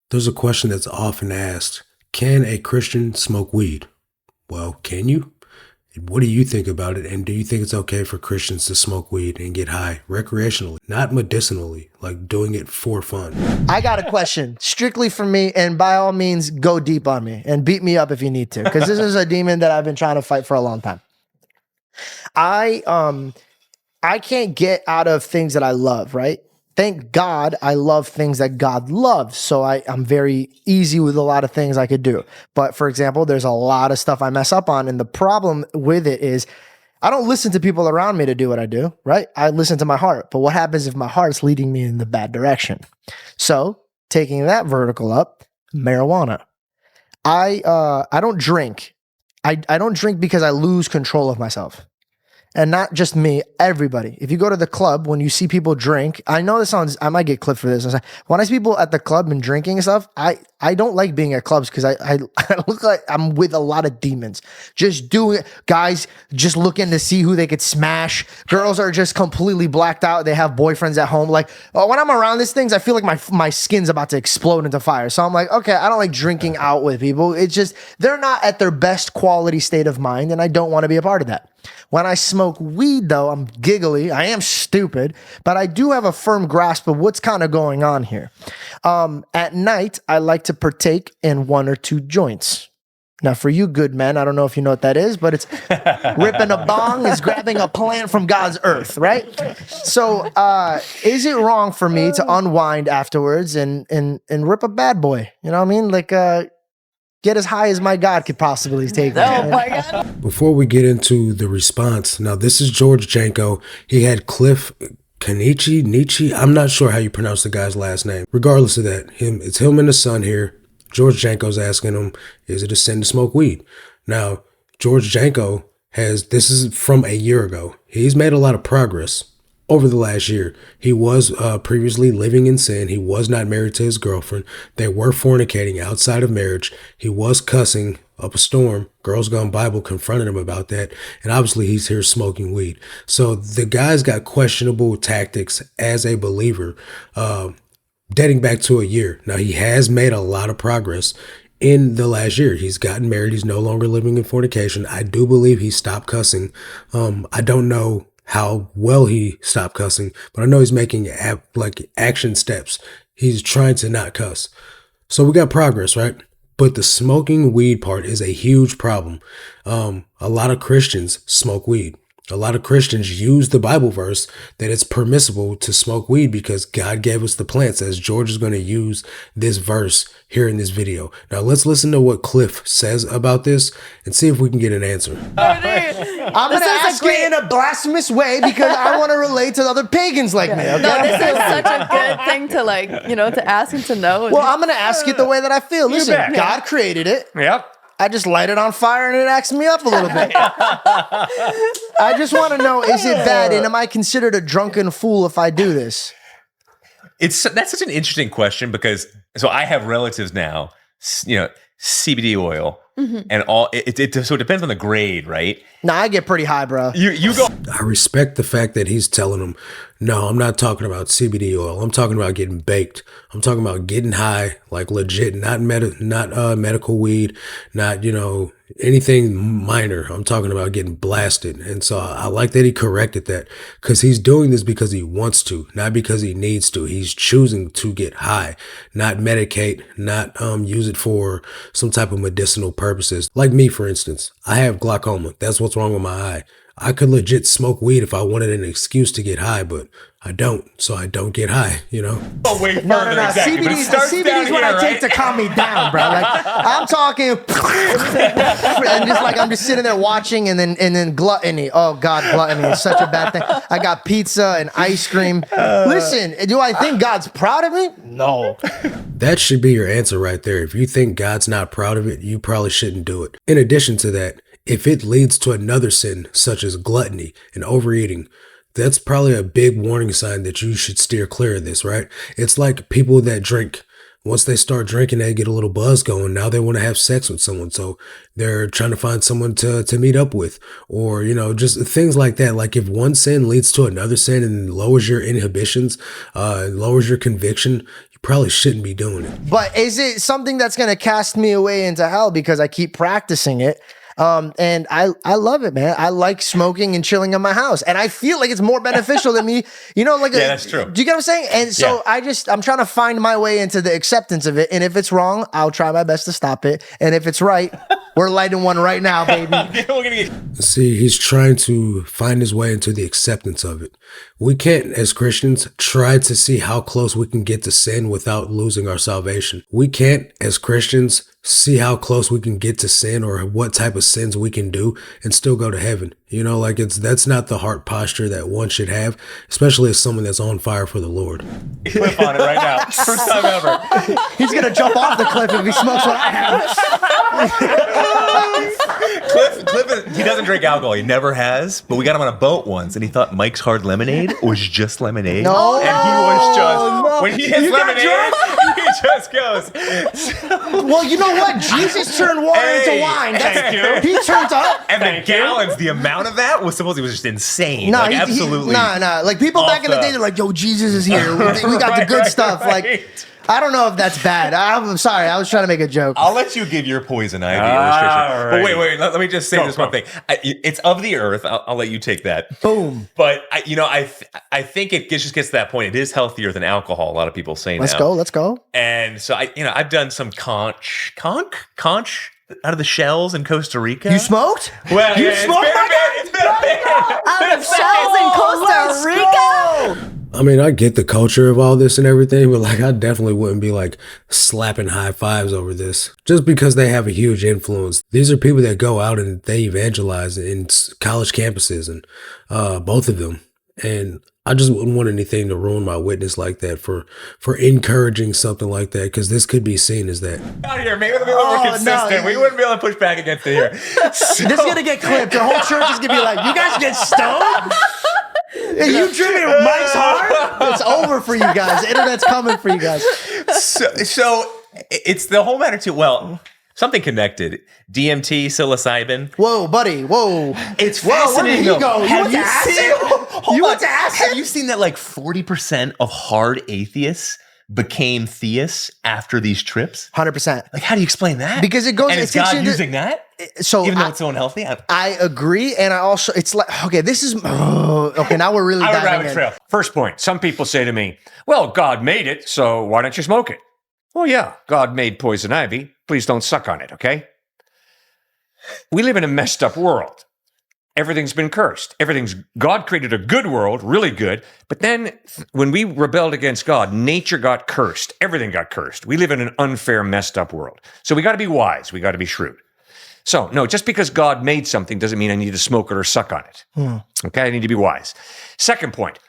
There's a question that's often asked. Can a Christian smoke weed? Well, can you? What do you think about it? And do you think it's okay for Christians to smoke weed and get high recreationally, not medicinally, like doing it for fun? I got a question strictly for me, and by all means, go deep on me and beat me up if you need to, because this is a demon that I've been trying to fight for a long time. I can't get out of things that I love, right? Thank God I love things that God loves. So I'm very easy with a lot of things I could do. But for example, there's a lot of stuff I mess up on. And the problem with it is I don't listen to people around me to do what I do, right? I listen to my heart. But what happens if my heart's leading me in the bad direction? So taking that vertical up, marijuana. I don't drink. I don't drink because I lose control of myself. And not just me, everybody. If you go to the club, when you see people drink, I know this sounds, I might get clipped for this. When I see people at the club and drinking and stuff, I don't like being at clubs because I look like I'm with a lot of demons. Just doing it. Guys just looking to see who they could smash. Girls are just completely blacked out. They have boyfriends at home. Like, when I'm around these things, I feel like my skin's about to explode into fire. So I'm like, okay, I don't like drinking out with people. It's just, they're not at their best quality state of mind, and I don't want to be a part of that. When I smoke weed, though, I'm giggly. I am stupid, but I do have a firm grasp of what's kind of going on here. At night, I like to partake in 1 or 2 joints. Now, for you good men, I don't know if you know what that is, but it's ripping a bong is grabbing a plant from God's earth, right? So is it wrong for me to unwind afterwards and rip a bad boy? You know what I mean? Like, get as high as my God could possibly take me. Oh my God. Before we get into the response, now this is George Janko. He had Cliff Nietzsche. I'm not sure how you pronounce the guy's last name. Regardless of that, it's him and the son here. George Janko's asking him, is it a sin to smoke weed? Now, George Janko this is from a year ago. He's made a lot of progress over the last year. He was previously living in sin. He was not married to his girlfriend. They were fornicating outside of marriage. He was cussing up a storm. Girls Gone Bible confronted him about that. And obviously he's here smoking weed. So the guy's got questionable tactics as a believer, dating back to a year. Now he has made a lot of progress in the last year. He's gotten married. He's no longer living in fornication. I do believe he stopped cussing. I don't know how well he stopped cussing, but I know he's making action steps. He's trying to not cuss. So we got progress, right? But the smoking weed part is a huge problem. A lot of Christians smoke weed. A lot of Christians use the Bible verse that it's permissible to smoke weed because God gave us the plants, as George is going to use this verse here in this video. Now let's listen to what Cliff says about this and see if we can get an answer. I'm going to ask it in a blasphemous way because I want to relate to other pagans like me. Okay? No, this is such a good thing to to ask and to know. Well, I'm going to ask it the way that I feel. Listen, God created it. Yep. I just light it on fire and it acts me up a little bit. I just want to know, is it bad? And am I considered a drunken fool if I do this? That's such an interesting question because I have relatives now, CBD oil and all so it depends on the grade, right? Nah, I get pretty high, bro. You go. I respect the fact that he's telling him, no, I'm not talking about CBD oil. I'm talking about getting baked. I'm talking about getting high, like legit, not medical weed, not, anything minor. I'm talking about getting blasted. And so I like that he corrected that because he's doing this because he wants to, not because he needs to. He's choosing to get high, not medicate, not use it for some type of medicinal purposes. Like me, for instance, I have glaucoma. That's what's wrong with my eye. I could legit smoke weed if I wanted an excuse to get high, but I don't, so I don't get high, Oh, wait, No. exactly. CBD's what I take to calm me down, bro. Like, I'm talking, and I'm just sitting there watching, and then gluttony. Oh God, gluttony is such a bad thing. I got pizza and ice cream. Listen, do I think God's proud of me? No. That should be your answer right there. If you think God's not proud of it, you probably shouldn't do it. In addition to that, if it leads to another sin, such as gluttony and overeating, that's probably a big warning sign that you should steer clear of this, right? It's like people that drink Once they start drinking, they get a little buzz going. Now they want to have sex with someone. So they're trying to find someone to meet up with, or, just things like that. Like if one sin leads to another sin and lowers your inhibitions, lowers your conviction, you probably shouldn't be doing it. But is it something that's going to cast me away into hell because I keep practicing it? And I love it, man. I like smoking and chilling in my house, and I feel like it's more beneficial than me, that's true. Do you get what I'm saying? And so I'm trying to find my way into the acceptance of it. And if it's wrong, I'll try my best to stop it. And if it's right, we're lighting one right now, baby. See, he's trying to find his way into the acceptance of it. We can't, as Christians, try to see how close we can get to sin without losing our salvation. We can't, as Christians, see how close we can get to sin or what type of sins we can do and still go to heaven. That's not the heart posture that one should have, especially as someone that's on fire for the Lord. Cliff on it right now. First time ever. He's going to jump off the cliff if he smokes what I have. Cliff, he doesn't drink alcohol. He never has. But we got him on a boat once, and he thought Mike's Hard Lemonade was just lemonade. No. And he was just, when he hits lemonade, he just goes. Well, you know what? Jesus turned water into wine. Thank you. He turned up. And the gallons, the amount of that was supposedly just insane. No, absolutely. Like people back in the day, they're like, "Yo, Jesus is here. We got the good stuff." Like, I don't know if that's bad. I'm sorry. I was trying to make a joke. I'll let you give your poison ivy illustration. But wait. Let me just say this one thing. It's of the earth. I'll let you take that. Boom. But I think it just gets to that point. It is healthier than alcohol. A lot of people say Let's now. Let's go. And so I've done some conch out of the shells in Costa Rica. You smoked? Well, you smoked? It's been a bit. Out of shells in Costa Rica? I mean, I get the culture of all this and everything, but I definitely wouldn't be slapping high fives over this just because they have a huge influence. These are people that go out and they evangelize in college campuses and both of them. And I just wouldn't want anything to ruin my witness like that for encouraging something like that, because this could be seen as that. Out here, maybe we'll be a little more consistent. We wouldn't be able to push back against it here. This is gonna get clipped. The whole church is gonna be like, "You guys get stoned? And you drinking Mike's Hard? It's over for you guys. The internet's coming for you guys." So it's the whole matter too. Well, something connected. DMT, psilocybin. Whoa, buddy. Whoa. It's Where fascinating. did he go? You went to acid? You went to acid? Have you seen that 40% of hard atheists became theists after these trips? 100%. How do you explain that? Because it goes. And is God using that? So even though it's so unhealthy? I agree. And I also, it's okay, this is, okay, now we're really diving in. Trail. First point, some people say to me, well, God made it, so why don't you smoke it? Well, yeah, God made poison ivy. Please don't suck on it, okay? We live in a messed up world. Everything's been cursed. God created a good world, really good, but then when we rebelled against God, nature got cursed. Everything got cursed. We live in an unfair, messed up world. So we got to be wise. We got to be shrewd. So, no, just because God made something doesn't mean I need to smoke it or suck on it. Okay, I need to be wise. Second point.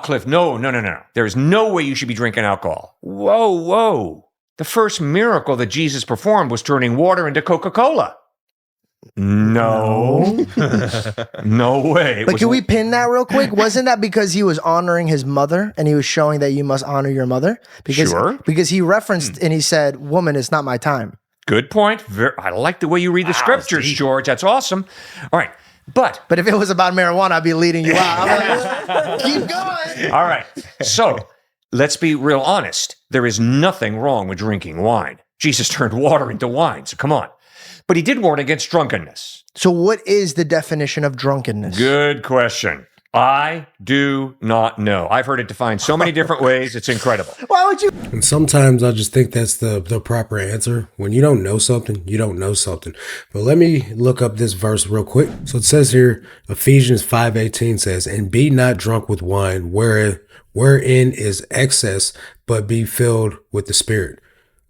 Cliff, no. There's no way you should be drinking alcohol. Whoa. The first miracle that Jesus performed was turning water into Coca-Cola. No. No way. But can we pin that real quick? Wasn't that because he was honoring his mother and he was showing that you must honor your mother? Because he referenced and he said, "Woman, it's not my time." Good point. I like the way you read the scriptures, George. That's awesome. All right. But if it was about marijuana, I'd be leading you out. I'm like, keep going. All right. So let's be real honest. There is nothing wrong with drinking wine. Jesus turned water into wine, so come on. But he did warn against drunkenness. So what is the definition of drunkenness? Good question. I do not know. I've heard it defined so many different ways. It's incredible. Why would you? And sometimes I just think that's the proper answer. When you don't know something, you don't know something. But let me look up this verse real quick. So it says here, Ephesians 5:18 says, "And be not drunk with wine, wherein is excess, but be filled with the Spirit."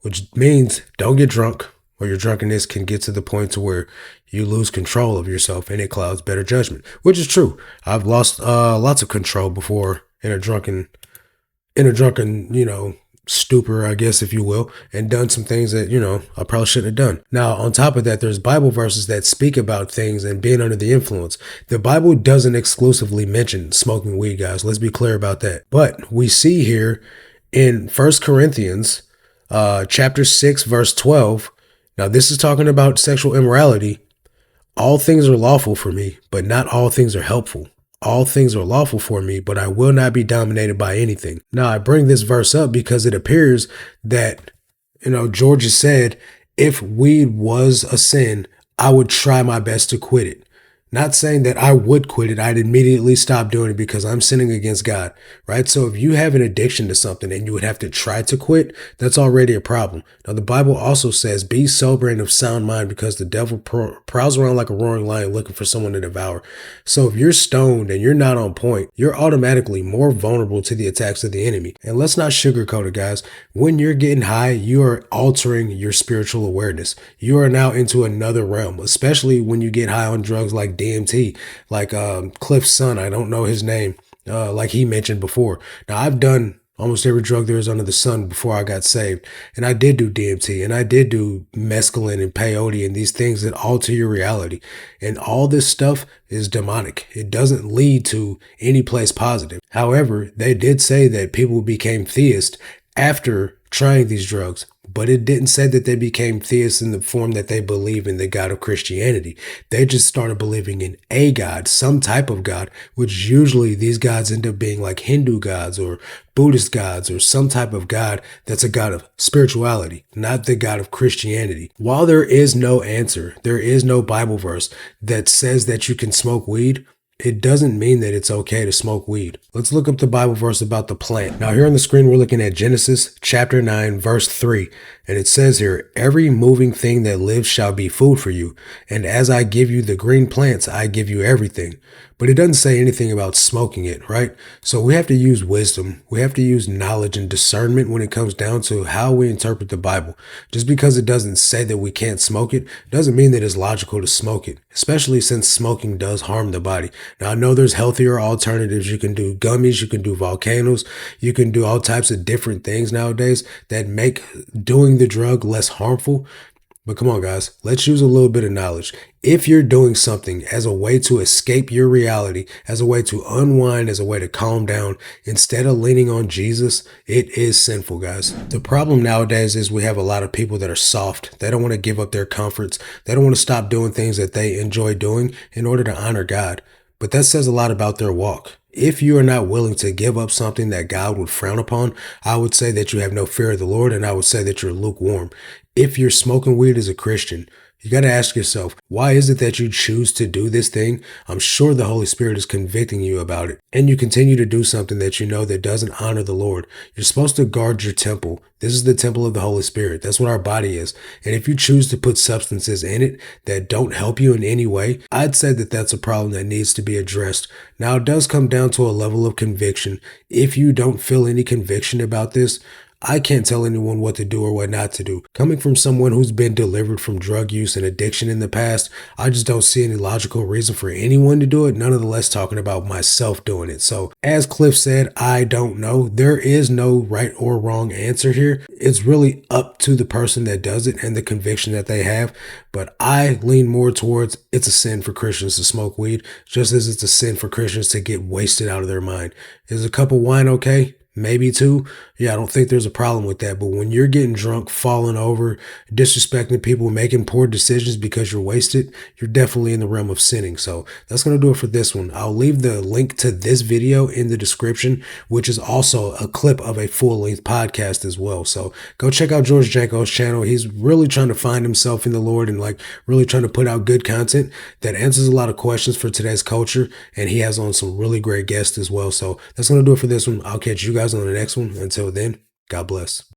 Which means don't get drunk, or your drunkenness can get to the point to where you lose control of yourself and it clouds better judgment, which is true. I've lost lots of control before in a drunken, stupor, I guess, if you will, and done some things that, I probably shouldn't have done. Now, on top of that, there's Bible verses that speak about things and being under the influence. The Bible doesn't exclusively mention smoking weed, guys. Let's be clear about that. But we see here in 1 Corinthians chapter 6, verse 12. Now, this is talking about sexual immorality. All things are lawful for me, but not all things are helpful. All things are lawful for me, but I will not be dominated by anything. Now, I bring this verse up because it appears that, George has said, if weed was a sin, I would try my best to quit it. Not saying that I would quit it. I'd immediately stop doing it because I'm sinning against God, right? So if you have an addiction to something and you would have to try to quit, that's already a problem. Now, the Bible also says, be sober and of sound mind because the devil prowls around like a roaring lion looking for someone to devour. So if you're stoned and you're not on point, you're automatically more vulnerable to the attacks of the enemy. And let's not sugarcoat it, guys. When you're getting high, you are altering your spiritual awareness. You are now into another realm, especially when you get high on drugs like DMT, like Cliff's son, I don't know his name, like he mentioned before. Now, I've done almost every drug there is under the sun before I got saved. And I did do DMT and I did do mescaline and peyote and these things that alter your reality. And all this stuff is demonic. It doesn't lead to any place positive. However, they did say that people became theists after trying these drugs. But it didn't say that they became theists in the form that they believe in the God of Christianity. They just started believing in a God, some type of God, which usually these gods end up being like Hindu gods or Buddhist gods or some type of God that's a God of spirituality, not the God of Christianity. While there is no answer, there is no Bible verse that says that you can smoke weed, it doesn't mean that it's okay to smoke weed. Let's look up the Bible verse about the plant. Now, here on the screen, we're looking at Genesis chapter 9, verse 3. And it says here, every moving thing that lives shall be food for you. And as I give you the green plants, I give you everything. But it doesn't say anything about smoking it, right? So we have to use wisdom. We have to use knowledge and discernment when it comes down to how we interpret the Bible. Just because it doesn't say that we can't smoke it, doesn't mean that it's logical to smoke it, especially since smoking does harm the body. Now, I know there's healthier alternatives. You can do gummies, you can do volcanoes, you can do all types of different things nowadays that make doing the drug less harmful. But come on, guys, let's use a little bit of knowledge. If you're doing something as a way to escape your reality, as a way to unwind, as a way to calm down, instead of leaning on Jesus, it is sinful, guys. The problem nowadays is we have a lot of people that are soft. They don't want to give up their comforts. They don't want to stop doing things that they enjoy doing in order to honor God. But that says a lot about their walk. If you are not willing to give up something that God would frown upon, I would say that you have no fear of the Lord, and I would say that you're lukewarm. If you're smoking weed as a Christian, you got to ask yourself, why is it that you choose to do this thing? I'm sure the Holy Spirit is convicting you about it. And you continue to do something that you know that doesn't honor the Lord. You're supposed to guard your temple. This is the temple of the Holy Spirit. That's what our body is. And if you choose to put substances in it that don't help you in any way, I'd say that that's a problem that needs to be addressed. Now, it does come down to a level of conviction. If you don't feel any conviction about this, I can't tell anyone what to do or what not to do. Coming from someone who's been delivered from drug use and addiction in the past, I just don't see any logical reason for anyone to do it, none of the less talking about myself doing it. So, as Cliff said, I don't know. There is no right or wrong answer here. It's really up to the person that does it and the conviction that they have. But I lean more towards it's a sin for Christians to smoke weed, just as it's a sin for Christians to get wasted out of their mind. Is a cup of wine okay? Maybe two. Yeah, I don't think there's a problem with that. But when you're getting drunk, falling over, disrespecting people, making poor decisions because you're wasted, you're definitely in the realm of sinning. So that's going to do it for this one. I'll leave the link to this video in the description, which is also a clip of a full-length podcast as well. So go check out George Janko's channel. He's really trying to find himself in the Lord and really trying to put out good content that answers a lot of questions for today's culture. And he has on some really great guests as well. So that's going to do it for this one. I'll catch you guys on the next one. Until then, God bless.